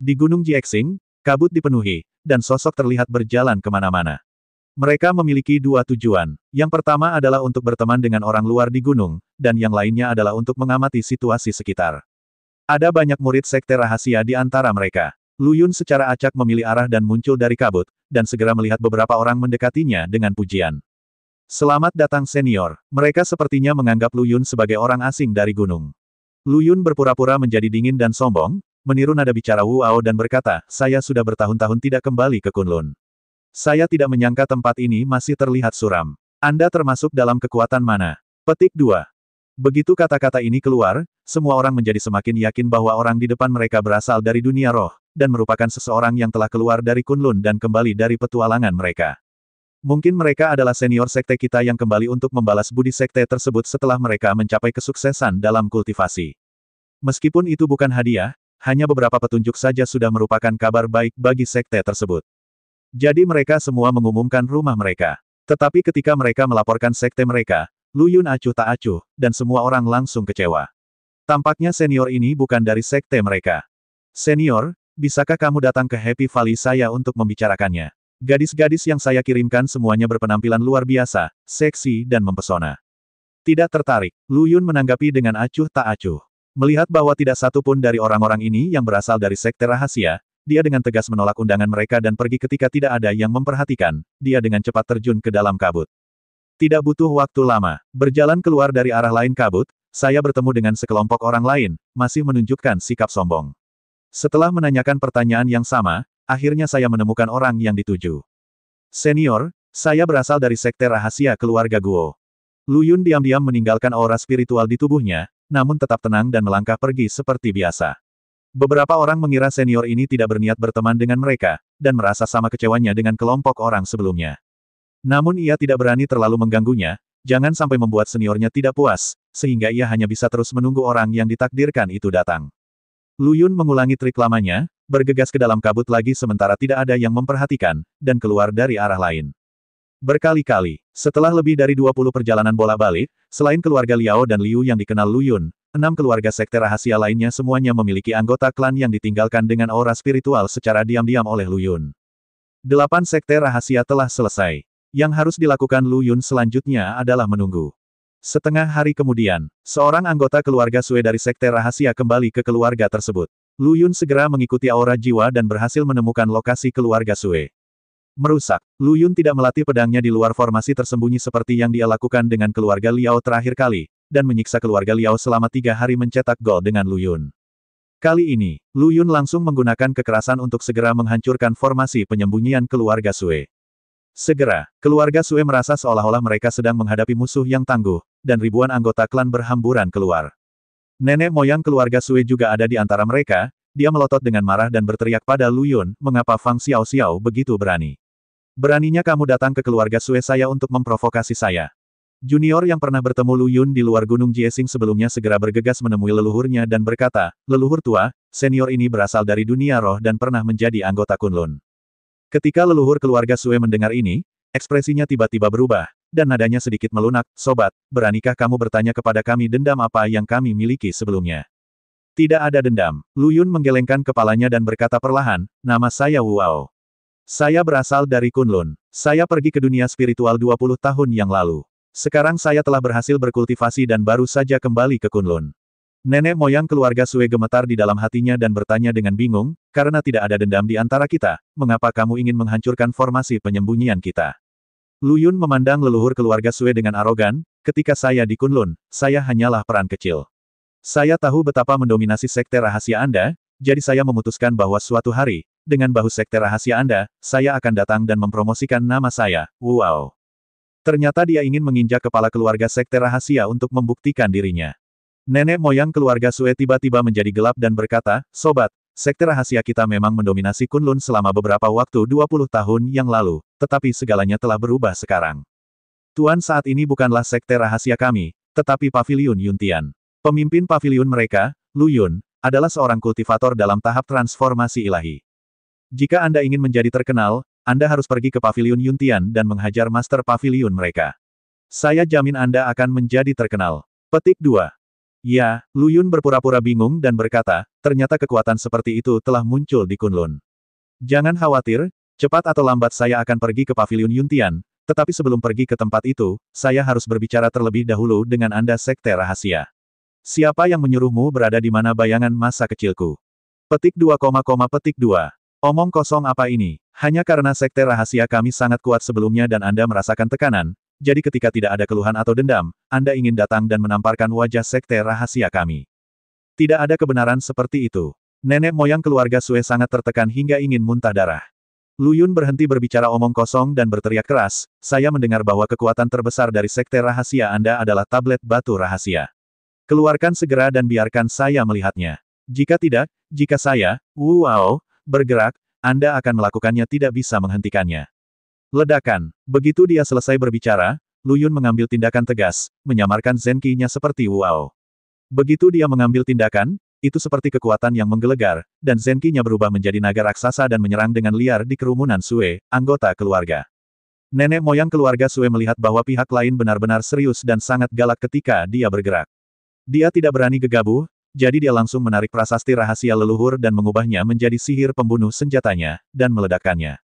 Di Gunung Jiexing, kabut dipenuhi, dan sosok terlihat berjalan kemana-mana. Mereka memiliki dua tujuan. Yang pertama adalah untuk berteman dengan orang luar di gunung, dan yang lainnya adalah untuk mengamati situasi sekitar. Ada banyak murid sekte rahasia di antara mereka. Lu Yun secara acak memilih arah dan muncul dari kabut, dan segera melihat beberapa orang mendekatinya dengan pujian. Selamat datang senior. Mereka sepertinya menganggap Lu Yun sebagai orang asing dari gunung. Lu Yun berpura-pura menjadi dingin dan sombong, meniru nada bicara Wu Ao dan berkata, saya sudah bertahun-tahun tidak kembali ke Kunlun. Saya tidak menyangka tempat ini masih terlihat suram. Anda termasuk dalam kekuatan mana? Petik 2. Begitu kata-kata ini keluar, semua orang menjadi semakin yakin bahwa orang di depan mereka berasal dari dunia roh, dan merupakan seseorang yang telah keluar dari Kunlun dan kembali dari petualangan mereka. Mungkin mereka adalah senior sekte kita yang kembali untuk membalas budi sekte tersebut setelah mereka mencapai kesuksesan dalam kultivasi. Meskipun itu bukan hadiah, hanya beberapa petunjuk saja sudah merupakan kabar baik bagi sekte tersebut. Jadi mereka semua mengumumkan rumah mereka. Tetapi ketika mereka melaporkan sekte mereka, Lu Yun acuh tak acuh, dan semua orang langsung kecewa. Tampaknya senior ini bukan dari sekte mereka. Senior, bisakah kamu datang ke Happy Valley saya untuk membicarakannya? Gadis-gadis yang saya kirimkan semuanya berpenampilan luar biasa, seksi dan mempesona. Tidak tertarik, Lu Yun menanggapi dengan acuh tak acuh. Melihat bahwa tidak satu pun dari orang-orang ini yang berasal dari sekte rahasia, dia dengan tegas menolak undangan mereka dan pergi ketika tidak ada yang memperhatikan, dia dengan cepat terjun ke dalam kabut. Tidak butuh waktu lama, berjalan keluar dari arah lain kabut, saya bertemu dengan sekelompok orang lain, masih menunjukkan sikap sombong. Setelah menanyakan pertanyaan yang sama, akhirnya saya menemukan orang yang dituju. Senior, saya berasal dari sekte rahasia keluarga Guo. Lu Yun diam-diam meninggalkan aura spiritual di tubuhnya, namun tetap tenang dan melangkah pergi seperti biasa. Beberapa orang mengira senior ini tidak berniat berteman dengan mereka, dan merasa sama kecewanya dengan kelompok orang sebelumnya. Namun ia tidak berani terlalu mengganggunya, jangan sampai membuat seniornya tidak puas, sehingga ia hanya bisa terus menunggu orang yang ditakdirkan itu datang. Lu Yun mengulangi trik lamanya, bergegas ke dalam kabut lagi sementara tidak ada yang memperhatikan, dan keluar dari arah lain. Berkali-kali, setelah lebih dari 20 perjalanan bolak-balik, selain keluarga Liao dan Liu yang dikenal Lu Yun, 6 keluarga sekte rahasia lainnya semuanya memiliki anggota klan yang ditinggalkan dengan aura spiritual secara diam-diam oleh Lu Yun. 8 sekte rahasia telah selesai. Yang harus dilakukan Lu Yun selanjutnya adalah menunggu. Setengah hari kemudian, seorang anggota keluarga Sue dari sekte rahasia kembali ke keluarga tersebut. Lu Yun segera mengikuti aura jiwa dan berhasil menemukan lokasi keluarga Sue. Merusak, Lu Yun tidak melatih pedangnya di luar formasi tersembunyi seperti yang dia lakukan dengan keluarga Liao terakhir kali, dan menyiksa keluarga Liao selama 3 hari mencetak gol dengan Lu Yun. Kali ini, Lu Yun langsung menggunakan kekerasan untuk segera menghancurkan formasi penyembunyian keluarga Sue. Segera, keluarga Sue merasa seolah-olah mereka sedang menghadapi musuh yang tangguh, dan ribuan anggota klan berhamburan keluar. Nenek moyang keluarga Sue juga ada di antara mereka, dia melotot dengan marah dan berteriak pada Lu Yun, mengapa Fang Xiao begitu berani? Beraninya kamu datang ke keluarga Sue saya untuk memprovokasi saya. Junior yang pernah bertemu Lu Yun di luar Gunung Jiexing sebelumnya segera bergegas menemui leluhurnya dan berkata, leluhur tua, senior ini berasal dari dunia roh dan pernah menjadi anggota Kunlun. Ketika leluhur keluarga Sue mendengar ini, ekspresinya tiba-tiba berubah, dan nadanya sedikit melunak, sobat, beranikah kamu bertanya kepada kami dendam apa yang kami miliki sebelumnya? Tidak ada dendam. Lu Yun menggelengkan kepalanya dan berkata perlahan, nama saya Wu Ao. Saya berasal dari Kunlun. Saya pergi ke dunia spiritual 20 tahun yang lalu. Sekarang saya telah berhasil berkultivasi dan baru saja kembali ke Kunlun. Nenek moyang keluarga Sue gemetar di dalam hatinya dan bertanya dengan bingung, karena tidak ada dendam di antara kita, mengapa kamu ingin menghancurkan formasi penyembunyian kita? Lu Yun memandang leluhur keluarga Sue dengan arogan, ketika saya di Kunlun, saya hanyalah peran kecil. Saya tahu betapa mendominasi sekte rahasia Anda, jadi saya memutuskan bahwa suatu hari, dengan bahu sekte rahasia Anda, saya akan datang dan mempromosikan nama saya, Wu Ao. Ternyata dia ingin menginjak kepala keluarga sekte rahasia untuk membuktikan dirinya. Nenek moyang keluarga Sue tiba-tiba menjadi gelap dan berkata, sobat, sekte rahasia kita memang mendominasi Kunlun selama beberapa waktu 20 tahun yang lalu, tetapi segalanya telah berubah sekarang. Tuan saat ini bukanlah sekte rahasia kami, tetapi Paviliun Yuntian. Pemimpin paviliun mereka, Lu Yun, adalah seorang kultivator dalam tahap transformasi ilahi. Jika Anda ingin menjadi terkenal, Anda harus pergi ke paviliun Yuntian dan menghajar master paviliun mereka. Saya jamin Anda akan menjadi terkenal. Petik 2. Ya, Lu Yun berpura-pura bingung dan berkata, ternyata kekuatan seperti itu telah muncul di Kunlun. Jangan khawatir, cepat atau lambat saya akan pergi ke Paviliun Yuntian, tetapi sebelum pergi ke tempat itu, saya harus berbicara terlebih dahulu dengan Anda Sekte Rahasia. Siapa yang menyuruhmu berada di mana bayangan masa kecilku? Petik 2, petik 2. Omong kosong apa ini? Hanya karena Sekte Rahasia kami sangat kuat sebelumnya dan Anda merasakan tekanan, jadi ketika tidak ada keluhan atau dendam, Anda ingin datang dan menamparkan wajah Sekte Rahasia kami. Tidak ada kebenaran seperti itu. Nenek moyang keluarga Sue sangat tertekan hingga ingin muntah darah. Lu Yun berhenti berbicara omong kosong dan berteriak keras, saya mendengar bahwa kekuatan terbesar dari Sekte Rahasia Anda adalah tablet batu rahasia. Keluarkan segera dan biarkan saya melihatnya. Jika tidak, jika saya, wow, bergerak, Anda akan melakukannya tidak bisa menghentikannya. Ledakan. Begitu dia selesai berbicara, Lu Yun mengambil tindakan tegas, menyamarkan Zenki-nya seperti wow. Begitu dia mengambil tindakan, itu seperti kekuatan yang menggelegar, dan Zenki-nya berubah menjadi naga raksasa dan menyerang dengan liar di kerumunan Sue, anggota keluarga. Nenek moyang keluarga Sue melihat bahwa pihak lain benar-benar serius dan sangat galak ketika dia bergerak. Dia tidak berani gegabah, jadi dia langsung menarik prasasti rahasia leluhur dan mengubahnya menjadi sihir pembunuh senjatanya, dan meledakkannya.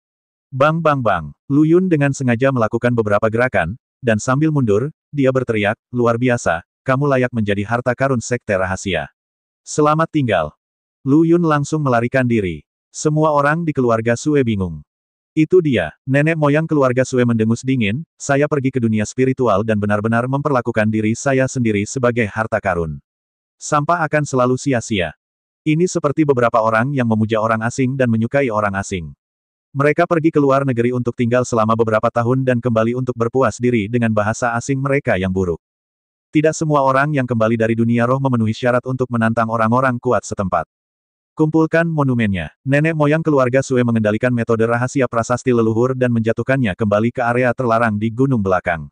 Bang bang bang, Lu Yun dengan sengaja melakukan beberapa gerakan, dan sambil mundur, dia berteriak, luar biasa, kamu layak menjadi harta karun Sekte Rahasia. Selamat tinggal. Lu Yun langsung melarikan diri. Semua orang di keluarga Sue bingung. Itu dia, nenek moyang keluarga Sue mendengus dingin, saya pergi ke dunia spiritual dan benar-benar memperlakukan diri saya sendiri sebagai harta karun. Sampah akan selalu sia-sia. Ini seperti beberapa orang yang memuja orang asing dan menyukai orang asing. Mereka pergi ke luar negeri untuk tinggal selama beberapa tahun dan kembali untuk berpuas diri dengan bahasa asing mereka yang buruk. Tidak semua orang yang kembali dari dunia roh memenuhi syarat untuk menantang orang-orang kuat setempat. Kumpulkan monumennya. Nenek moyang keluarga Sue mengendalikan metode rahasia prasasti leluhur dan menjatuhkannya kembali ke area terlarang di gunung belakang.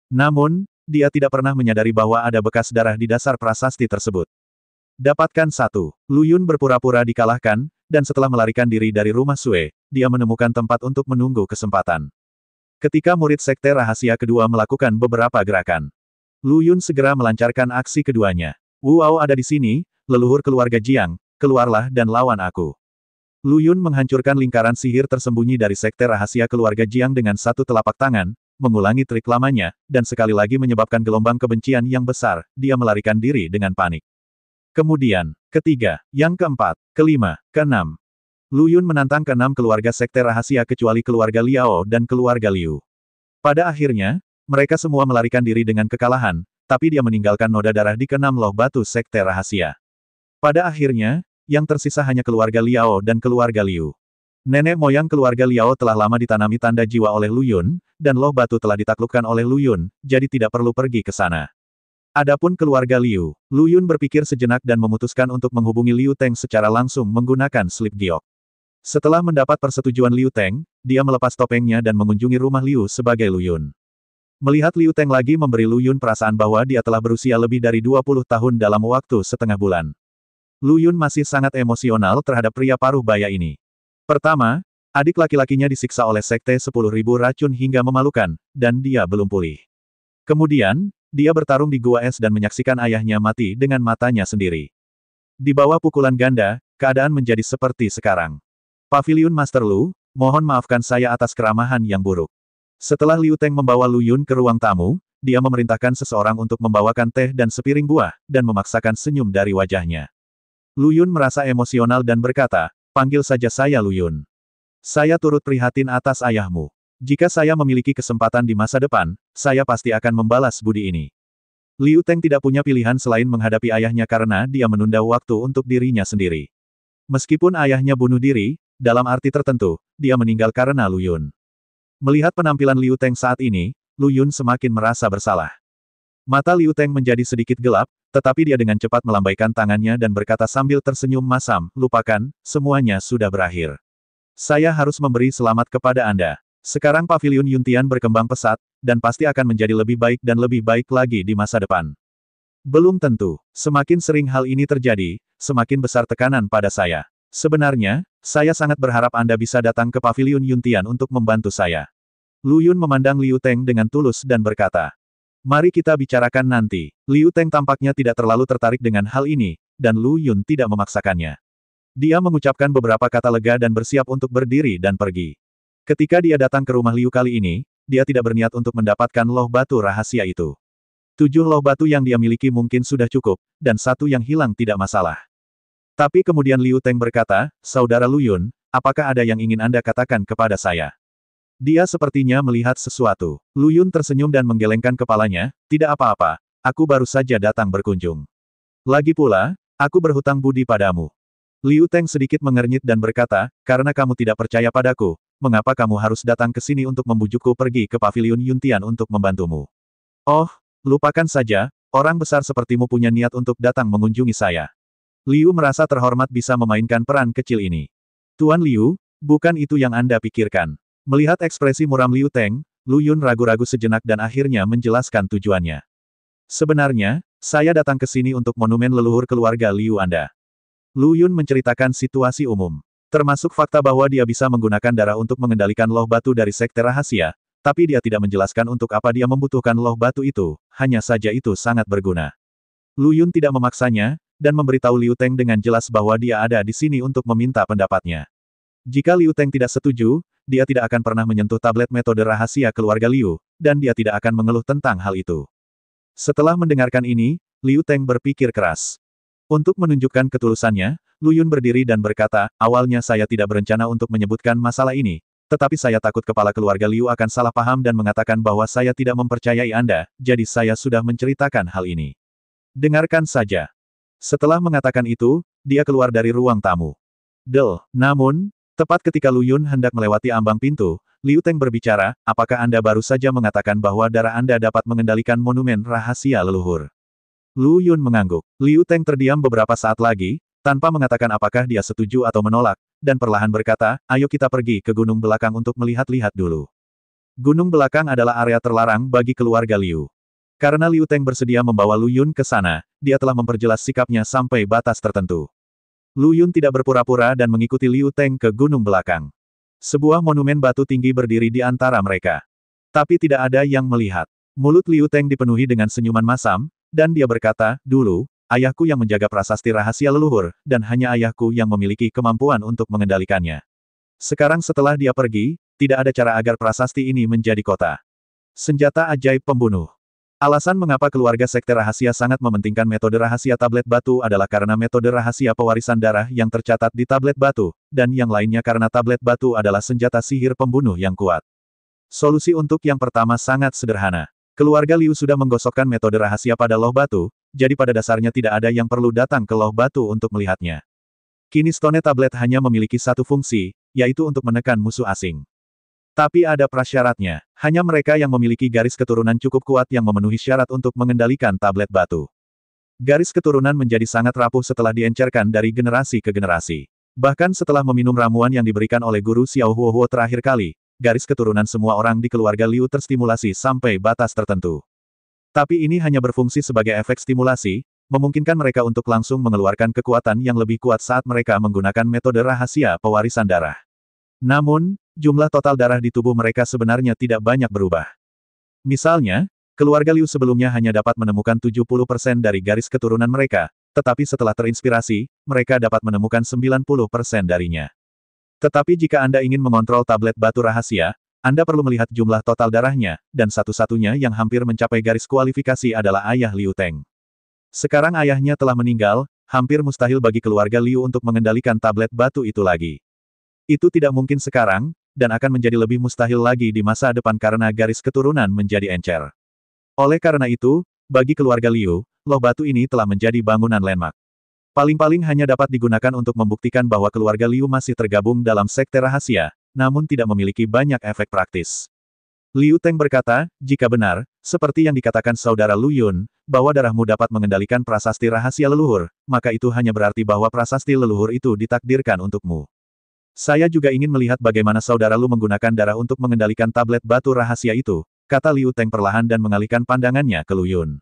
Namun, dia tidak pernah menyadari bahwa ada bekas darah di dasar prasasti tersebut. Dapatkan satu. Lu Yun berpura-pura dikalahkan, dan setelah melarikan diri dari rumah Sue, dia menemukan tempat untuk menunggu kesempatan. Ketika murid Sekte Rahasia kedua melakukan beberapa gerakan, Lu Yun segera melancarkan aksi keduanya. Wow ada di sini, leluhur keluarga Jiang. Keluarlah dan lawan aku. Lu Yun menghancurkan lingkaran sihir tersembunyi dari Sekte Rahasia keluarga Jiang dengan satu telapak tangan, mengulangi trik lamanya, dan sekali lagi menyebabkan gelombang kebencian yang besar, dia melarikan diri dengan panik. Kemudian, ketiga, yang keempat, kelima, keenam. Lu Yun menantang keenam keluarga Sekte Rahasia kecuali keluarga Liao dan keluarga Liu. Pada akhirnya, mereka semua melarikan diri dengan kekalahan, tapi dia meninggalkan noda darah di keenam loh batu Sekte Rahasia. Pada akhirnya, yang tersisa hanya keluarga Liao dan keluarga Liu. Nenek moyang keluarga Liao telah lama ditanami tanda jiwa oleh Lu Yun, dan loh batu telah ditaklukkan oleh Lu Yun, jadi tidak perlu pergi ke sana. Adapun keluarga Liu, Lu Yun berpikir sejenak dan memutuskan untuk menghubungi Liu Teng secara langsung menggunakan slip giok. Setelah mendapat persetujuan Liu Teng, dia melepas topengnya dan mengunjungi rumah Liu sebagai Lu Yun. Melihat Liu Teng lagi memberi Lu Yun perasaan bahwa dia telah berusia lebih dari 20 tahun dalam waktu setengah bulan. Lu Yun masih sangat emosional terhadap pria paruh baya ini. Pertama, adik laki-lakinya disiksa oleh Sekte 10.000 racun hingga memalukan, dan dia belum pulih. Kemudian, dia bertarung di Gua Es dan menyaksikan ayahnya mati dengan matanya sendiri. Di bawah pukulan ganda, keadaan menjadi seperti sekarang. Paviliun Master Lu, mohon maafkan saya atas keramahan yang buruk. Setelah Liu Teng membawa Lu Yun ke ruang tamu, dia memerintahkan seseorang untuk membawakan teh dan sepiring buah, dan memaksakan senyum dari wajahnya. Lu Yun merasa emosional dan berkata, panggil saja saya Lu Yun. Saya turut prihatin atas ayahmu. Jika saya memiliki kesempatan di masa depan, saya pasti akan membalas budi ini. Liu Teng tidak punya pilihan selain menghadapi ayahnya karena dia menunda waktu untuk dirinya sendiri. Meskipun ayahnya bunuh diri, dalam arti tertentu, dia meninggal karena Lu Yun. Melihat penampilan Liu Teng saat ini, Lu Yun semakin merasa bersalah. Mata Liu Teng menjadi sedikit gelap, tetapi dia dengan cepat melambaikan tangannya dan berkata sambil tersenyum masam, lupakan, semuanya sudah berakhir. Saya harus memberi selamat kepada Anda. Sekarang Paviliun Yuntian berkembang pesat, dan pasti akan menjadi lebih baik dan lebih baik lagi di masa depan. Belum tentu. Semakin sering hal ini terjadi, semakin besar tekanan pada saya. Sebenarnya, saya sangat berharap Anda bisa datang ke Paviliun Yuntian untuk membantu saya. Lu Yun memandang Liu Teng dengan tulus dan berkata. Mari kita bicarakan nanti. Liu Teng tampaknya tidak terlalu tertarik dengan hal ini, dan Lu Yun tidak memaksakannya. Dia mengucapkan beberapa kata lega dan bersiap untuk berdiri dan pergi. Ketika dia datang ke rumah Liu kali ini, dia tidak berniat untuk mendapatkan loh batu rahasia itu. 7 loh batu yang dia miliki mungkin sudah cukup, dan 1 yang hilang tidak masalah. Tapi kemudian Liu Teng berkata, Saudara Lu Yun, apakah ada yang ingin Anda katakan kepada saya? Dia sepertinya melihat sesuatu. Lu Yun tersenyum dan menggelengkan kepalanya, tidak apa-apa, aku baru saja datang berkunjung. Lagi pula, aku berhutang budi padamu. Liu Teng sedikit mengernyit dan berkata, karena kamu tidak percaya padaku, mengapa kamu harus datang ke sini untuk membujukku pergi ke pavilion Yuntian untuk membantumu? Oh, lupakan saja, orang besar sepertimu punya niat untuk datang mengunjungi saya. Liu merasa terhormat bisa memainkan peran kecil ini. Tuan Liu, bukan itu yang Anda pikirkan. Melihat ekspresi muram Liu Teng, Lu Yun ragu-ragu sejenak dan akhirnya menjelaskan tujuannya. Sebenarnya, saya datang ke sini untuk monumen leluhur keluarga Liu Anda. Lu Yun menceritakan situasi umum. Termasuk fakta bahwa dia bisa menggunakan darah untuk mengendalikan loh batu dari sekte rahasia, tapi dia tidak menjelaskan untuk apa dia membutuhkan loh batu itu, hanya saja itu sangat berguna. Lu Yun tidak memaksanya, dan memberitahu Liu Teng dengan jelas bahwa dia ada di sini untuk meminta pendapatnya. Jika Liu Teng tidak setuju, dia tidak akan pernah menyentuh tablet metode rahasia keluarga Liu, dan dia tidak akan mengeluh tentang hal itu. Setelah mendengarkan ini, Liu Teng berpikir keras. Untuk menunjukkan ketulusannya, Lu Yun berdiri dan berkata, awalnya saya tidak berencana untuk menyebutkan masalah ini, tetapi saya takut kepala keluarga Liu akan salah paham dan mengatakan bahwa saya tidak mempercayai Anda, jadi saya sudah menceritakan hal ini. Dengarkan saja. Setelah mengatakan itu, dia keluar dari ruang tamu. Namun, tepat ketika Lu Yun hendak melewati ambang pintu, Liu Teng berbicara, apakah Anda baru saja mengatakan bahwa darah Anda dapat mengendalikan monumen rahasia leluhur? Lu Yun mengangguk. Liu Teng terdiam beberapa saat lagi, tanpa mengatakan apakah dia setuju atau menolak, dan perlahan berkata, ayo kita pergi ke gunung belakang untuk melihat-lihat dulu. Gunung belakang adalah area terlarang bagi keluarga Liu. Karena Liu Teng bersedia membawa Lu Yun ke sana, dia telah memperjelas sikapnya sampai batas tertentu. Lu Yun tidak berpura-pura dan mengikuti Liu Teng ke gunung belakang. Sebuah monumen batu tinggi berdiri di antara mereka. Tapi tidak ada yang melihat. Mulut Liu Teng dipenuhi dengan senyuman masam, dan dia berkata, dulu, ayahku yang menjaga prasasti rahasia leluhur, dan hanya ayahku yang memiliki kemampuan untuk mengendalikannya. Sekarang setelah dia pergi, tidak ada cara agar prasasti ini menjadi kota. Senjata ajaib pembunuh. Alasan mengapa keluarga sekte rahasia sangat mementingkan metode rahasia tablet batu adalah karena metode rahasia pewarisan darah yang tercatat di tablet batu, dan yang lainnya karena tablet batu adalah senjata sihir pembunuh yang kuat. Solusi untuk yang pertama sangat sederhana. Keluarga Liu sudah menggosokkan metode rahasia pada loh batu, jadi pada dasarnya tidak ada yang perlu datang ke loh batu untuk melihatnya. Kini Stone Tablet hanya memiliki satu fungsi, yaitu untuk menekan musuh asing. Tapi ada prasyaratnya, hanya mereka yang memiliki garis keturunan cukup kuat yang memenuhi syarat untuk mengendalikan tablet batu. Garis keturunan menjadi sangat rapuh setelah diencerkan dari generasi ke generasi. Bahkan setelah meminum ramuan yang diberikan oleh guru Xiao Huohuo terakhir kali, garis keturunan semua orang di keluarga Liu terstimulasi sampai batas tertentu. Tapi ini hanya berfungsi sebagai efek stimulasi, memungkinkan mereka untuk langsung mengeluarkan kekuatan yang lebih kuat saat mereka menggunakan metode rahasia pewarisan darah. Namun, jumlah total darah di tubuh mereka sebenarnya tidak banyak berubah. Misalnya, keluarga Liu sebelumnya hanya dapat menemukan 70% dari garis keturunan mereka, tetapi setelah terinspirasi, mereka dapat menemukan 90% darinya. Tetapi jika Anda ingin mengontrol tablet batu rahasia, Anda perlu melihat jumlah total darahnya, dan satu-satunya yang hampir mencapai garis kualifikasi adalah ayah Liu Teng. Sekarang ayahnya telah meninggal, hampir mustahil bagi keluarga Liu untuk mengendalikan tablet batu itu lagi. Itu tidak mungkin sekarang, dan akan menjadi lebih mustahil lagi di masa depan karena garis keturunan menjadi encer. Oleh karena itu, bagi keluarga Liu, loh batu ini telah menjadi bangunan landmark. Paling-paling hanya dapat digunakan untuk membuktikan bahwa keluarga Liu masih tergabung dalam sekte rahasia, namun tidak memiliki banyak efek praktis. Liu Teng berkata, jika benar, seperti yang dikatakan saudara Lu Yun, bahwa darahmu dapat mengendalikan prasasti rahasia leluhur, maka itu hanya berarti bahwa prasasti leluhur itu ditakdirkan untukmu. Saya juga ingin melihat bagaimana saudara Lu menggunakan darah untuk mengendalikan tablet batu rahasia itu, kata Liu Teng perlahan dan mengalihkan pandangannya ke Lu Yun.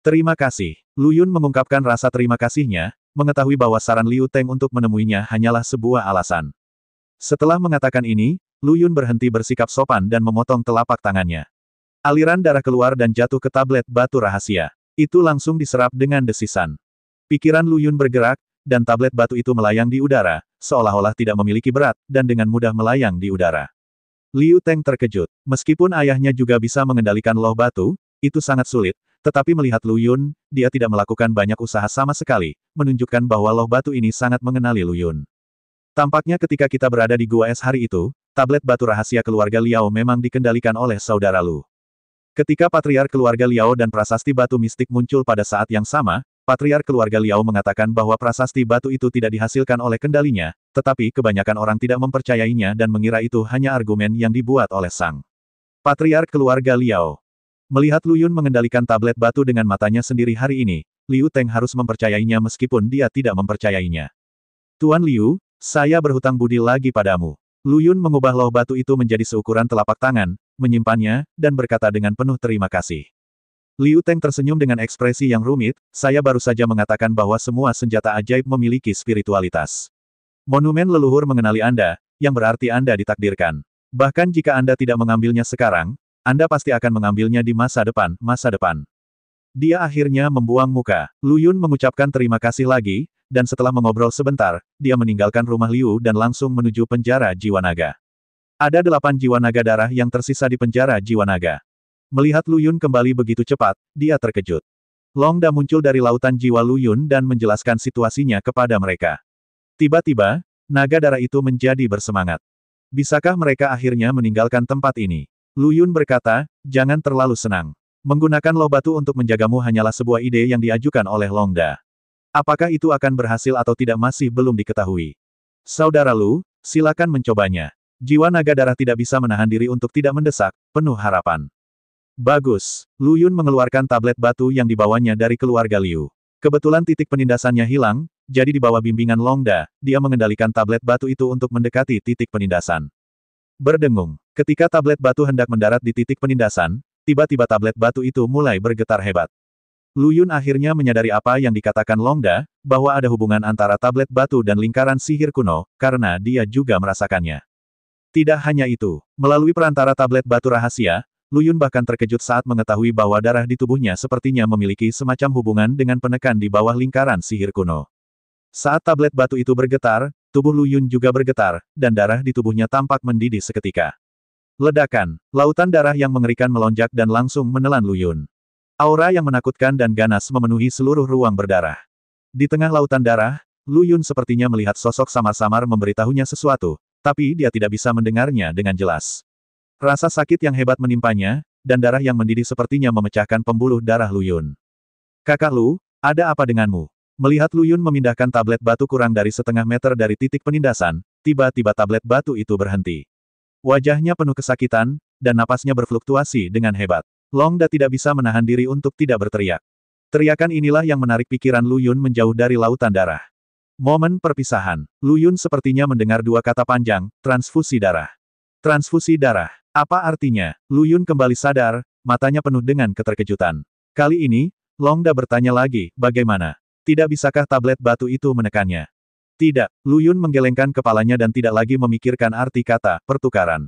Terima kasih. Lu Yun mengungkapkan rasa terima kasihnya, mengetahui bahwa saran Liu Teng untuk menemuinya hanyalah sebuah alasan. Setelah mengatakan ini, Lu Yun berhenti bersikap sopan dan memotong telapak tangannya. Aliran darah keluar dan jatuh ke tablet batu rahasia. Itu langsung diserap dengan desisan. Pikiran Lu Yun bergerak, dan tablet batu itu melayang di udara, seolah-olah tidak memiliki berat, dan dengan mudah melayang di udara. Liu Teng terkejut. Meskipun ayahnya juga bisa mengendalikan loh batu, itu sangat sulit, tetapi melihat Lu Yun, dia tidak melakukan banyak usaha sama sekali, menunjukkan bahwa loh batu ini sangat mengenali Lu Yun. Tampaknya ketika kita berada di gua es hari itu, tablet batu rahasia keluarga Liao memang dikendalikan oleh saudara Lu. Ketika patriark keluarga Liao dan prasasti batu mistik muncul pada saat yang sama, patriark keluarga Liao mengatakan bahwa prasasti batu itu tidak dihasilkan oleh kendalinya, tetapi kebanyakan orang tidak mempercayainya dan mengira itu hanya argumen yang dibuat oleh sang patriark keluarga Liao. Melihat Lu Yun mengendalikan tablet batu dengan matanya sendiri hari ini, Liu Teng harus mempercayainya meskipun dia tidak mempercayainya. Tuan Liu, saya berhutang budi lagi padamu. Lu Yun mengubah loh batu itu menjadi seukuran telapak tangan, menyimpannya, dan berkata dengan penuh terima kasih. Liu Teng tersenyum dengan ekspresi yang rumit, saya baru saja mengatakan bahwa semua senjata ajaib memiliki spiritualitas. Monumen leluhur mengenali Anda, yang berarti Anda ditakdirkan. Bahkan jika Anda tidak mengambilnya sekarang, Anda pasti akan mengambilnya di masa depan, masa depan. Dia akhirnya membuang muka. Lu Yun mengucapkan terima kasih lagi, dan setelah mengobrol sebentar, dia meninggalkan rumah Liu dan langsung menuju penjara jiwa naga. Ada 8 jiwa naga darah yang tersisa di penjara jiwa naga. Melihat Lu Yun kembali begitu cepat, dia terkejut. Long Da muncul dari lautan jiwa Lu Yun dan menjelaskan situasinya kepada mereka. Tiba-tiba, naga darah itu menjadi bersemangat. Bisakah mereka akhirnya meninggalkan tempat ini? Lu Yun berkata, jangan terlalu senang. Menggunakan loh batu untuk menjagamu hanyalah sebuah ide yang diajukan oleh Long Da. Apakah itu akan berhasil atau tidak masih belum diketahui. Saudara Lu, silakan mencobanya. Jiwa naga darah tidak bisa menahan diri untuk tidak mendesak, penuh harapan. Bagus. Lu Yun mengeluarkan tablet batu yang dibawanya dari keluarga Liu. Kebetulan titik penindasannya hilang, jadi di bawah bimbingan Long Da, dia mengendalikan tablet batu itu untuk mendekati titik penindasan. Berdengung. Ketika tablet batu hendak mendarat di titik penindasan, tiba-tiba tablet batu itu mulai bergetar hebat. Lu Yun akhirnya menyadari apa yang dikatakan Long Da, bahwa ada hubungan antara tablet batu dan lingkaran sihir kuno, karena dia juga merasakannya. Tidak hanya itu, melalui perantara tablet batu rahasia, Lu Yun bahkan terkejut saat mengetahui bahwa darah di tubuhnya sepertinya memiliki semacam hubungan dengan penekan di bawah lingkaran sihir kuno. Saat tablet batu itu bergetar, tubuh Lu Yun juga bergetar, dan darah di tubuhnya tampak mendidih seketika. Ledakan, lautan darah yang mengerikan melonjak dan langsung menelan Lu Yun. Aura yang menakutkan dan ganas memenuhi seluruh ruang berdarah. Di tengah lautan darah, Lu Yun sepertinya melihat sosok samar-samar memberitahunya sesuatu, tapi dia tidak bisa mendengarnya dengan jelas. Rasa sakit yang hebat menimpanya, dan darah yang mendidih sepertinya memecahkan pembuluh darah Lu Yun. Kakak Lu, ada apa denganmu? Melihat Lu Yun memindahkan tablet batu kurang dari setengah meter dari titik penindasan, tiba-tiba tablet batu itu berhenti. Wajahnya penuh kesakitan, dan napasnya berfluktuasi dengan hebat. Long Da tidak bisa menahan diri untuk tidak berteriak. Teriakan inilah yang menarik pikiran Lu Yun menjauh dari lautan darah. Momen perpisahan. Lu Yun sepertinya mendengar dua kata panjang, transfusi darah. Transfusi darah. Apa artinya? Lu Yun kembali sadar, matanya penuh dengan keterkejutan. Kali ini, Long Da bertanya lagi, bagaimana? Tidak bisakah tablet batu itu menekannya? Tidak. Lu Yun menggelengkan kepalanya dan tidak lagi memikirkan arti kata, pertukaran.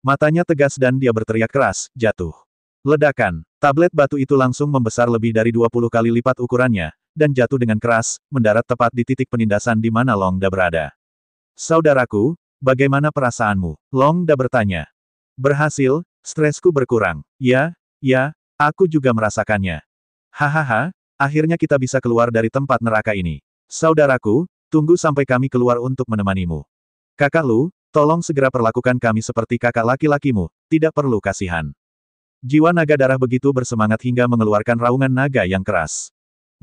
Matanya tegas dan dia berteriak keras, jatuh. Ledakan. Tablet batu itu langsung membesar lebih dari 20 kali lipat ukurannya, dan jatuh dengan keras, mendarat tepat di titik penindasan di mana Long Da berada. Saudaraku, bagaimana perasaanmu? Long Da bertanya. Berhasil, stresku berkurang. Ya, aku juga merasakannya. Hahaha, akhirnya kita bisa keluar dari tempat neraka ini. Saudaraku, tunggu sampai kami keluar untuk menemanimu. Kakak Lu, tolong segera perlakukan kami seperti kakak laki-lakimu, tidak perlu kasihan. Jiwa naga darah begitu bersemangat hingga mengeluarkan raungan naga yang keras.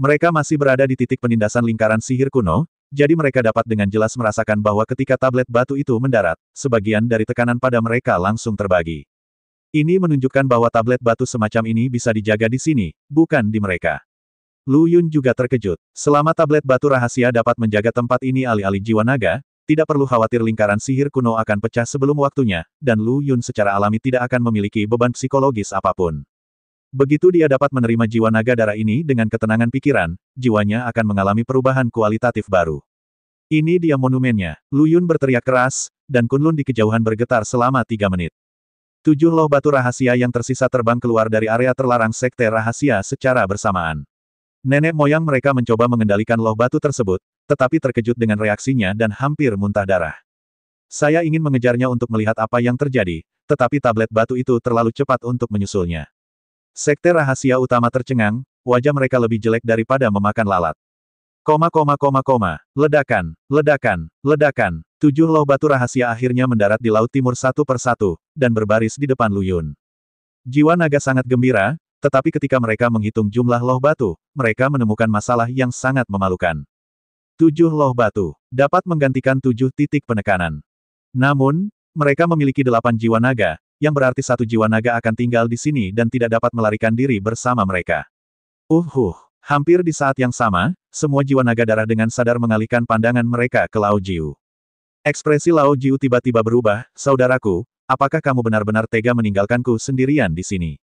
Mereka masih berada di titik penindasan lingkaran sihir kuno, jadi mereka dapat dengan jelas merasakan bahwa ketika tablet batu itu mendarat, sebagian dari tekanan pada mereka langsung terbagi. Ini menunjukkan bahwa tablet batu semacam ini bisa dijaga di sini, bukan di mereka. Lu Yun juga terkejut. Selama tablet batu rahasia dapat menjaga tempat ini alih-alih jiwa naga, tidak perlu khawatir lingkaran sihir kuno akan pecah sebelum waktunya, dan Lu Yun secara alami tidak akan memiliki beban psikologis apapun. Begitu dia dapat menerima jiwa naga darah ini dengan ketenangan pikiran, jiwanya akan mengalami perubahan kualitatif baru. Ini dia monumennya. Lu Yun berteriak keras, dan Kunlun di kejauhan bergetar selama 3 menit. 7 loh batu rahasia yang tersisa terbang keluar dari area terlarang sekte rahasia secara bersamaan. Nenek moyang mereka mencoba mengendalikan loh batu tersebut, tetapi terkejut dengan reaksinya dan hampir muntah darah. Saya ingin mengejarnya untuk melihat apa yang terjadi, tetapi tablet batu itu terlalu cepat untuk menyusulnya. Sekte rahasia utama tercengang, wajah mereka lebih jelek daripada memakan lalat. Ledakan, ledakan, ledakan. 7 loh batu rahasia akhirnya mendarat di Laut Timur satu persatu, dan berbaris di depan Lu Yun. Jiwa naga sangat gembira, tetapi ketika mereka menghitung jumlah loh batu, mereka menemukan masalah yang sangat memalukan. 7 loh batu dapat menggantikan 7 titik penekanan. Namun, mereka memiliki 8 jiwa naga, yang berarti 1 jiwa naga akan tinggal di sini dan tidak dapat melarikan diri bersama mereka. Hampir di saat yang sama, semua jiwa naga darah dengan sadar mengalihkan pandangan mereka ke Lao Jiu. Ekspresi Lao Jiu tiba-tiba berubah, "Saudaraku, apakah kamu benar-benar tega meninggalkanku sendirian di sini?"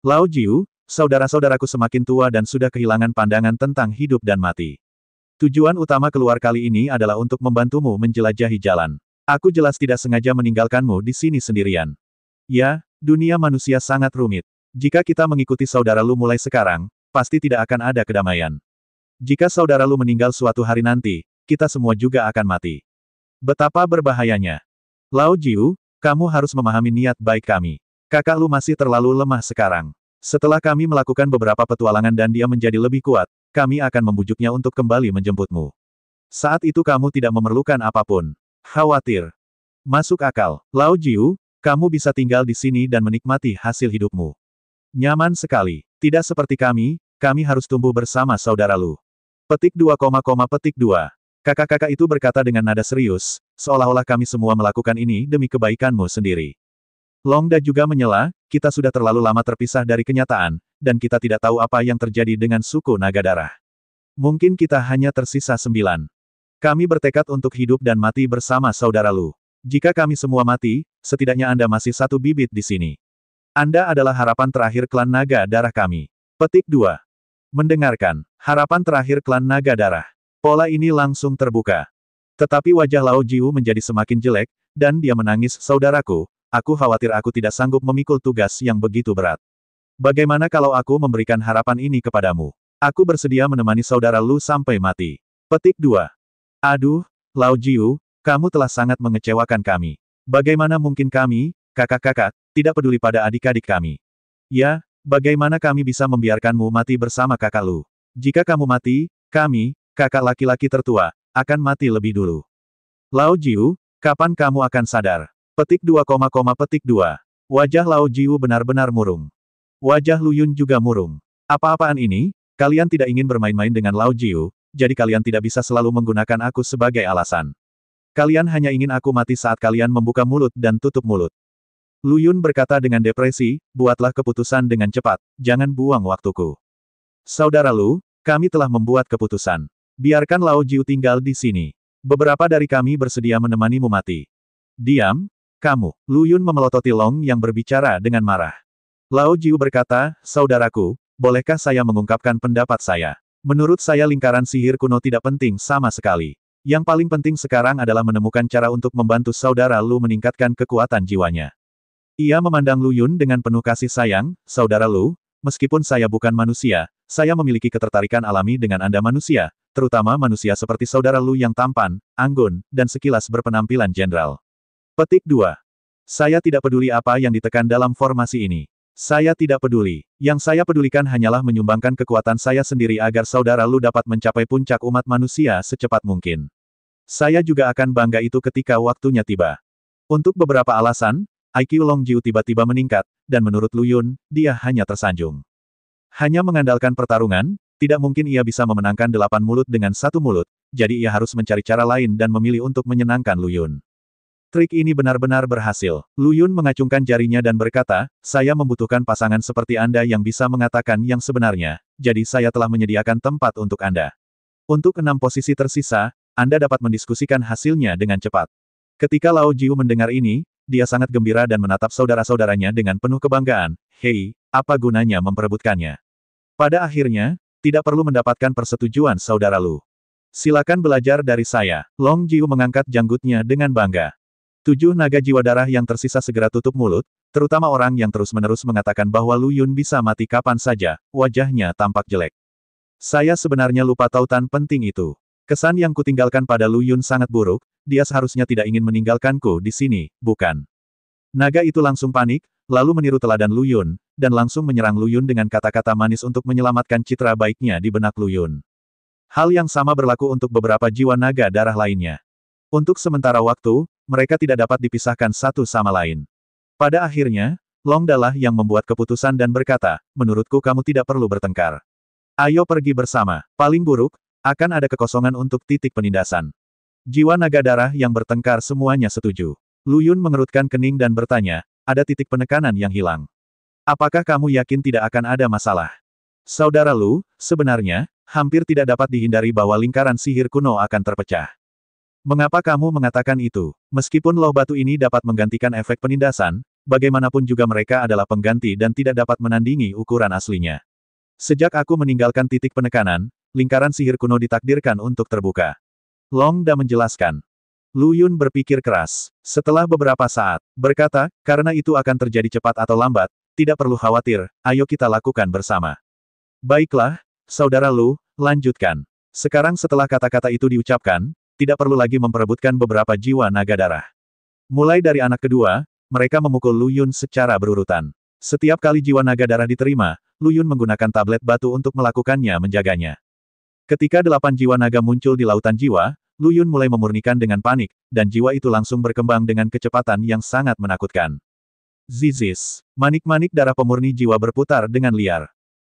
Lao Jiu, saudara-saudaraku semakin tua dan sudah kehilangan pandangan tentang hidup dan mati. Tujuan utama keluar kali ini adalah untuk membantumu menjelajahi jalan. Aku jelas tidak sengaja meninggalkanmu di sini sendirian. Ya, dunia manusia sangat rumit. Jika kita mengikuti saudara Lu mulai sekarang, pasti tidak akan ada kedamaian. Jika saudara Lu meninggal suatu hari nanti, kita semua juga akan mati. Betapa berbahayanya. Lao Jiu, kamu harus memahami niat baik kami. Kakak Lu masih terlalu lemah sekarang. Setelah kami melakukan beberapa petualangan dan dia menjadi lebih kuat, kami akan membujuknya untuk kembali menjemputmu. Saat itu kamu tidak memerlukan apapun. Khawatir. Masuk akal. Lao Jiu, kamu bisa tinggal di sini dan menikmati hasil hidupmu. Nyaman sekali. Tidak seperti kami harus tumbuh bersama saudara Lu. Petik 2, petik 2. Kakak-kakak itu berkata dengan nada serius, seolah-olah kami semua melakukan ini demi kebaikanmu sendiri. Longda juga menyela, kita sudah terlalu lama terpisah dari kenyataan, dan kita tidak tahu apa yang terjadi dengan suku naga darah. Mungkin kita hanya tersisa 9. Kami bertekad untuk hidup dan mati bersama saudara Lu. Jika kami semua mati, setidaknya Anda masih satu bibit di sini. Anda adalah harapan terakhir klan naga darah kami. Petik 2. Mendengarkan, harapan terakhir klan naga darah. Pola ini langsung terbuka. Tetapi wajah Lao Jiu menjadi semakin jelek, dan dia menangis, "Saudaraku, aku khawatir aku tidak sanggup memikul tugas yang begitu berat. Bagaimana kalau aku memberikan harapan ini kepadamu? Aku bersedia menemani saudara Lu sampai mati." Petik 2. Aduh, Lao Jiu, kamu telah sangat mengecewakan kami. Bagaimana mungkin kami, kakak-kakak, tidak peduli pada adik-adik kami? Ya, bagaimana kami bisa membiarkanmu mati bersama kakak Lu? Jika kamu mati, kami, kakak laki-laki tertua, akan mati lebih dulu. Lao Jiu, kapan kamu akan sadar? Petik 2, petik 2. Wajah Lao Jiu benar-benar murung. Wajah Lu Yun juga murung. Apa-apaan ini? Kalian tidak ingin bermain-main dengan Lao Jiu, jadi kalian tidak bisa selalu menggunakan aku sebagai alasan. Kalian hanya ingin aku mati saat kalian membuka mulut dan tutup mulut. Lu Yun berkata dengan depresi, buatlah keputusan dengan cepat, jangan buang waktuku. Saudara Lu, kami telah membuat keputusan. Biarkan Lao Jiu tinggal di sini. Beberapa dari kami bersedia menemanimu mati. Diam, kamu. Lu Yun memelototi Long yang berbicara dengan marah. Lao Jiu berkata, saudaraku, bolehkah saya mengungkapkan pendapat saya? Menurut saya lingkaran sihir kuno tidak penting sama sekali. Yang paling penting sekarang adalah menemukan cara untuk membantu saudara Lu meningkatkan kekuatan jiwanya. Ia memandang Lu Yun dengan penuh kasih sayang, saudara Lu, meskipun saya bukan manusia, saya memiliki ketertarikan alami dengan Anda manusia, terutama manusia seperti saudara Lu yang tampan, anggun, dan sekilas berpenampilan jenderal. Petik 2. Saya tidak peduli apa yang ditekan dalam formasi ini. Saya tidak peduli. Yang saya pedulikan hanyalah menyumbangkan kekuatan saya sendiri agar saudara Lu dapat mencapai puncak umat manusia secepat mungkin. Saya juga akan bangga itu ketika waktunya tiba. Untuk beberapa alasan, IQ Long Jiu tiba-tiba meningkat, dan menurut Lu Yun, dia hanya tersanjung. Hanya mengandalkan pertarungan, tidak mungkin ia bisa memenangkan 8 mulut dengan 1 mulut, jadi ia harus mencari cara lain dan memilih untuk menyenangkan Lu Yun. Trik ini benar-benar berhasil. Lu Yun mengacungkan jarinya dan berkata, saya membutuhkan pasangan seperti Anda yang bisa mengatakan yang sebenarnya, jadi saya telah menyediakan tempat untuk Anda. Untuk 6 posisi tersisa, Anda dapat mendiskusikan hasilnya dengan cepat. Ketika Lao Jiu mendengar ini, dia sangat gembira dan menatap saudara-saudaranya dengan penuh kebanggaan. Hei, apa gunanya memperebutkannya? Pada akhirnya, tidak perlu mendapatkan persetujuan saudara Lu. Silakan belajar dari saya. Long Jiu mengangkat janggutnya dengan bangga. 7 naga jiwa darah yang tersisa segera tutup mulut, terutama orang yang terus-menerus mengatakan bahwa Lu Yun bisa mati kapan saja, wajahnya tampak jelek. Saya sebenarnya lupa tautan penting itu. Kesan yang kutinggalkan pada Lu Yun sangat buruk, dia seharusnya tidak ingin meninggalkanku di sini, bukan? Naga itu langsung panik, lalu meniru teladan Lu Yun, dan langsung menyerang Lu Yun dengan kata-kata manis untuk menyelamatkan citra baiknya di benak Lu Yun. Hal yang sama berlaku untuk beberapa jiwa naga darah lainnya. Untuk sementara waktu, mereka tidak dapat dipisahkan satu sama lain. Pada akhirnya, Long Da lah yang membuat keputusan dan berkata, menurutku kamu tidak perlu bertengkar. Ayo pergi bersama. Paling buruk, akan ada kekosongan untuk titik penindasan. Jiwa naga darah yang bertengkar semuanya setuju. Lu Yun mengerutkan kening dan bertanya, ada titik penekanan yang hilang. Apakah kamu yakin tidak akan ada masalah? Saudara Lu, sebenarnya, hampir tidak dapat dihindari bahwa lingkaran sihir kuno akan terpecah. Mengapa kamu mengatakan itu? Meskipun loh batu ini dapat menggantikan efek penindasan, bagaimanapun juga mereka adalah pengganti dan tidak dapat menandingi ukuran aslinya. Sejak aku meninggalkan titik penekanan, lingkaran sihir kuno ditakdirkan untuk terbuka. Long Da menjelaskan. Lu Yun berpikir keras. Setelah beberapa saat, berkata, karena itu akan terjadi cepat atau lambat, tidak perlu khawatir, ayo kita lakukan bersama. Baiklah, Saudara Lu, lanjutkan. Sekarang setelah kata-kata itu diucapkan, tidak perlu lagi memperebutkan beberapa jiwa naga darah. Mulai dari anak kedua, mereka memukul Lu Yun secara berurutan. Setiap kali jiwa naga darah diterima, Lu Yun menggunakan tablet batu untuk melakukannya menjaganya. Ketika 8 jiwa naga muncul di lautan jiwa, Lu Yun mulai memurnikan dengan panik, dan jiwa itu langsung berkembang dengan kecepatan yang sangat menakutkan. Zizis. Manik-manik darah pemurni jiwa berputar dengan liar.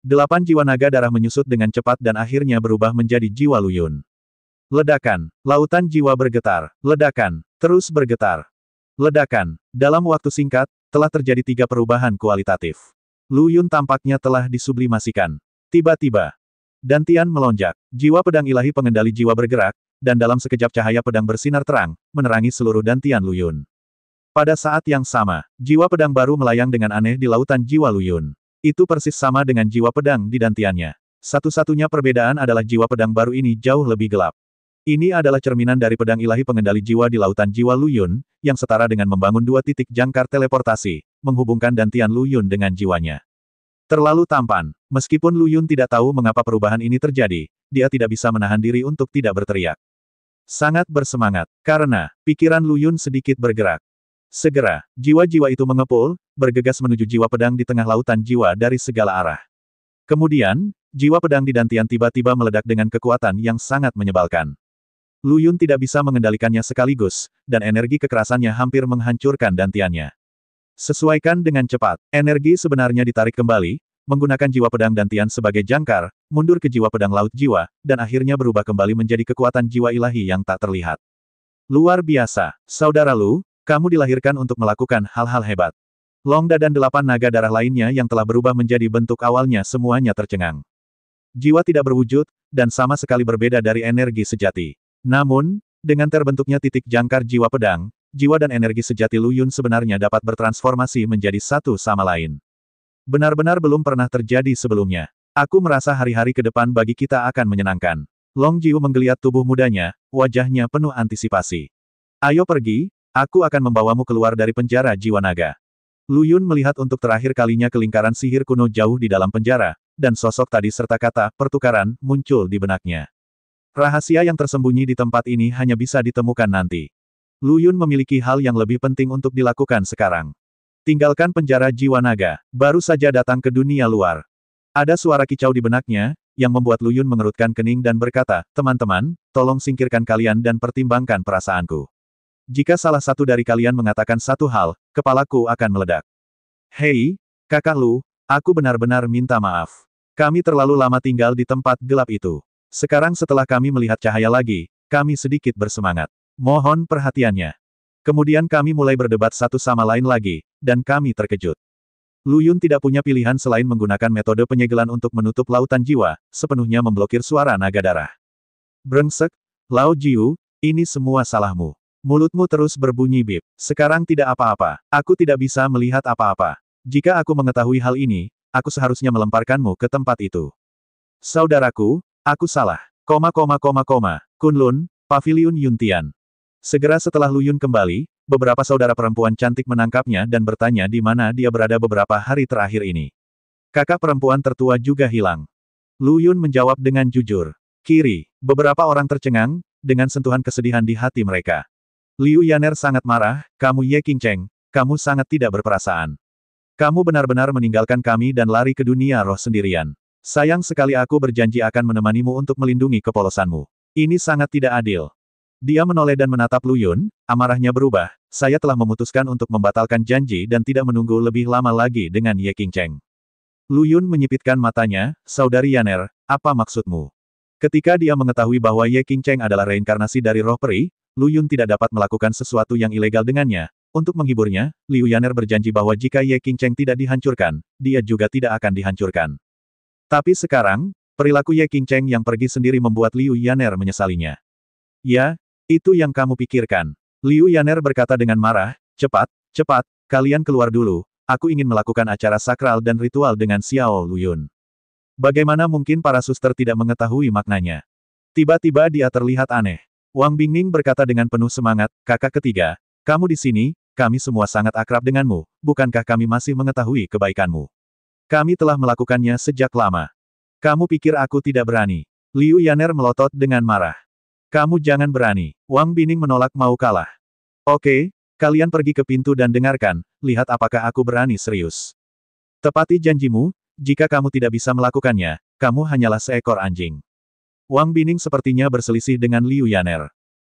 8 jiwa naga darah menyusut dengan cepat dan akhirnya berubah menjadi jiwa Lu Yun. Ledakan. Lautan jiwa bergetar. Ledakan. Terus bergetar. Ledakan. Dalam waktu singkat, telah terjadi 3 perubahan kualitatif. Lu Yun tampaknya telah disublimasikan. Tiba-tiba, Dantian melonjak. Jiwa pedang ilahi pengendali jiwa bergerak, dan dalam sekejap cahaya pedang bersinar terang, menerangi seluruh Dantian Lu Yun. Pada saat yang sama, jiwa pedang baru melayang dengan aneh di lautan jiwa Lu Yun. Itu persis sama dengan jiwa pedang di dantiannya. Satu-satunya perbedaan adalah jiwa pedang baru ini jauh lebih gelap. Ini adalah cerminan dari pedang ilahi pengendali jiwa di lautan jiwa Lu Yun, yang setara dengan membangun 2 titik jangkar teleportasi, menghubungkan dantian Lu Yun dengan jiwanya. Terlalu tampan. Meskipun Lu Yun tidak tahu mengapa perubahan ini terjadi, dia tidak bisa menahan diri untuk tidak berteriak. Sangat bersemangat, karena pikiran Lu Yun sedikit bergerak. Segera, jiwa-jiwa itu mengepul, bergegas menuju jiwa pedang di tengah lautan jiwa dari segala arah. Kemudian, jiwa pedang di dantian tiba-tiba meledak dengan kekuatan yang sangat menyebalkan. Lu Yun tidak bisa mengendalikannya sekaligus, dan energi kekerasannya hampir menghancurkan dantiannya. Sesuaikan dengan cepat, energi sebenarnya ditarik kembali, menggunakan jiwa pedang dantian sebagai jangkar, mundur ke jiwa pedang laut jiwa, dan akhirnya berubah kembali menjadi kekuatan jiwa ilahi yang tak terlihat. Luar biasa, Saudara Lu, kamu dilahirkan untuk melakukan hal-hal hebat. Long Da dan 8 naga darah lainnya yang telah berubah menjadi bentuk awalnya semuanya tercengang. Jiwa tidak berwujud, dan sama sekali berbeda dari energi sejati. Namun, dengan terbentuknya titik jangkar jiwa pedang, jiwa dan energi sejati Lu Yun sebenarnya dapat bertransformasi menjadi satu sama lain. Benar-benar belum pernah terjadi sebelumnya. Aku merasa hari-hari ke depan bagi kita akan menyenangkan. Long Jiu menggeliat tubuh mudanya, wajahnya penuh antisipasi. Ayo pergi, aku akan membawamu keluar dari penjara jiwa naga. Lu Yun melihat untuk terakhir kalinya ke lingkaran sihir kuno jauh di dalam penjara, dan sosok tadi serta kata pertukaran muncul di benaknya. Rahasia yang tersembunyi di tempat ini hanya bisa ditemukan nanti. Lu Yun memiliki hal yang lebih penting untuk dilakukan sekarang. Tinggalkan penjara jiwa naga, baru saja datang ke dunia luar. Ada suara kicau di benaknya, yang membuat Lu Yun mengerutkan kening dan berkata, teman-teman, tolong singkirkan kalian dan pertimbangkan perasaanku. Jika salah satu dari kalian mengatakan satu hal, kepalaku akan meledak. Hei, kakak Lu, aku benar-benar minta maaf. Kami terlalu lama tinggal di tempat gelap itu. Sekarang setelah kami melihat cahaya lagi, kami sedikit bersemangat. Mohon perhatiannya. Kemudian kami mulai berdebat satu sama lain lagi, dan kami terkejut. Lu Yun tidak punya pilihan selain menggunakan metode penyegelan untuk menutup lautan jiwa, sepenuhnya memblokir suara naga darah. Brengsek, Lao Jiu, ini semua salahmu. Mulutmu terus berbunyi bip. Sekarang tidak apa-apa. Aku tidak bisa melihat apa-apa. Jika aku mengetahui hal ini, aku seharusnya melemparkanmu ke tempat itu. Saudaraku, aku salah. Kunlun, Paviliun Yuntian. Segera setelah Lu Yun kembali, beberapa saudara perempuan cantik menangkapnya dan bertanya di mana dia berada beberapa hari terakhir ini. Kakak perempuan tertua juga hilang. Lu Yun menjawab dengan jujur. Kiri, beberapa orang tercengang, dengan sentuhan kesedihan di hati mereka. Liu Yaner sangat marah, kamu Ye Qingcheng, kamu sangat tidak berperasaan. Kamu benar-benar meninggalkan kami dan lari ke dunia roh sendirian. Sayang sekali aku berjanji akan menemanimu untuk melindungi kepolosanmu. Ini sangat tidak adil. Dia menoleh dan menatap Lu Yun, amarahnya berubah, saya telah memutuskan untuk membatalkan janji dan tidak menunggu lebih lama lagi dengan Ye Qingcheng. Lu Yun menyipitkan matanya, Saudari Yaner, apa maksudmu? Ketika dia mengetahui bahwa Ye Qingcheng adalah reinkarnasi dari roh peri, Lu Yun tidak dapat melakukan sesuatu yang ilegal dengannya. Untuk menghiburnya, Liu Yaner berjanji bahwa jika Ye Qingcheng tidak dihancurkan, dia juga tidak akan dihancurkan. Tapi sekarang, perilaku Ye Qingcheng yang pergi sendiri membuat Liu Yaner menyesalinya. Ya, itu yang kamu pikirkan. Liu Yaner berkata dengan marah, cepat, cepat, kalian keluar dulu, aku ingin melakukan acara sakral dan ritual dengan Xiao Luyun. Bagaimana mungkin para suster tidak mengetahui maknanya? Tiba-tiba dia terlihat aneh. Wang Bingning berkata dengan penuh semangat, kakak ketiga, kamu di sini, kami semua sangat akrab denganmu, bukankah kami masih mengetahui kebaikanmu? Kami telah melakukannya sejak lama. Kamu pikir aku tidak berani? Liu Yaner melotot dengan marah. Kamu jangan berani. Wang Bining menolak mau kalah. Oke, kalian pergi ke pintu dan dengarkan, lihat apakah aku berani serius. Tepati janjimu, jika kamu tidak bisa melakukannya, kamu hanyalah seekor anjing. Wang Bining sepertinya berselisih dengan Liu Yaner.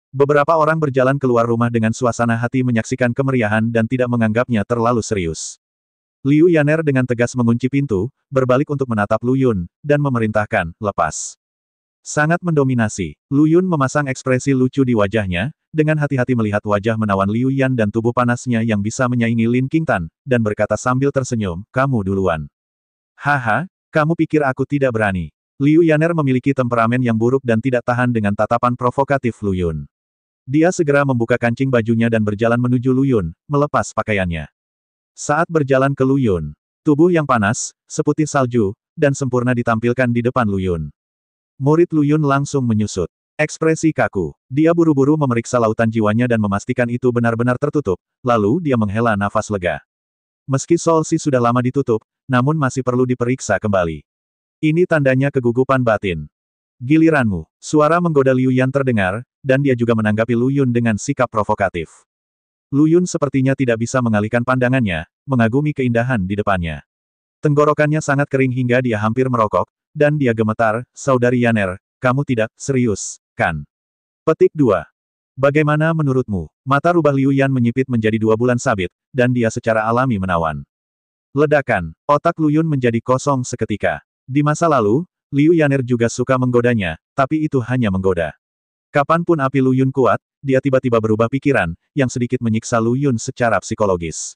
Beberapa orang berjalan keluar rumah dengan suasana hati menyaksikan kemeriahan dan tidak menganggapnya terlalu serius. Liu Yaner dengan tegas mengunci pintu, berbalik untuk menatap Lu Yun, dan memerintahkan, lepas. Sangat mendominasi. Lu Yun memasang ekspresi lucu di wajahnya, dengan hati-hati melihat wajah menawan Liu Yan dan tubuh panasnya yang bisa menyaingi Lin Qingtan, dan berkata sambil tersenyum, kamu duluan. Haha, kamu pikir aku tidak berani. Liu Yaner memiliki temperamen yang buruk dan tidak tahan dengan tatapan provokatif Lu Yun. Dia segera membuka kancing bajunya dan berjalan menuju Lu Yun, melepas pakaiannya. Saat berjalan ke Lu Yun, tubuh yang panas, seputih salju, dan sempurna ditampilkan di depan Lu Yun. Murid Lu Yun langsung menyusut. Ekspresi kaku. Dia buru-buru memeriksa lautan jiwanya dan memastikan itu benar-benar tertutup, lalu dia menghela nafas lega. Meski Solsi sudah lama ditutup, namun masih perlu diperiksa kembali. Ini tandanya kegugupan batin. Giliranmu. Suara menggoda Liu Yan terdengar, dan dia juga menanggapi Lu Yun dengan sikap provokatif. Lu Yun sepertinya tidak bisa mengalihkan pandangannya, mengagumi keindahan di depannya. Tenggorokannya sangat kering hingga dia hampir merokok, dan dia gemetar, Saudari Yaner, kamu tidak serius, kan? Petik 2. Bagaimana menurutmu? Mata rubah Liu Yan menyipit menjadi 2 bulan sabit, dan dia secara alami menawan. Ledakan. Otak Lu Yun menjadi kosong seketika. Di masa lalu, Liu Yaner juga suka menggodanya, tapi itu hanya menggoda. Kapanpun api Lu Yun kuat, dia tiba-tiba berubah pikiran, yang sedikit menyiksa Lu Yun secara psikologis.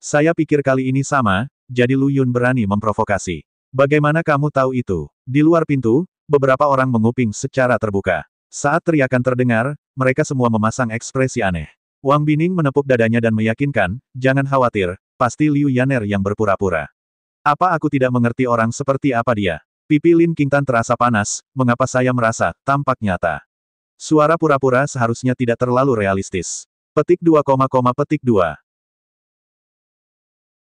Saya pikir kali ini sama, jadi Lu Yun berani memprovokasi. Bagaimana kamu tahu itu? Di luar pintu, beberapa orang menguping secara terbuka. Saat teriakan terdengar, mereka semua memasang ekspresi aneh. Wang Bining menepuk dadanya dan meyakinkan, jangan khawatir, pasti Liu Yaner yang berpura-pura. Apa aku tidak mengerti orang seperti apa dia? Pipi Lin Qingtan terasa panas, mengapa saya merasa tampak nyata. Suara pura-pura seharusnya tidak terlalu realistis. Petik 2, petik 2.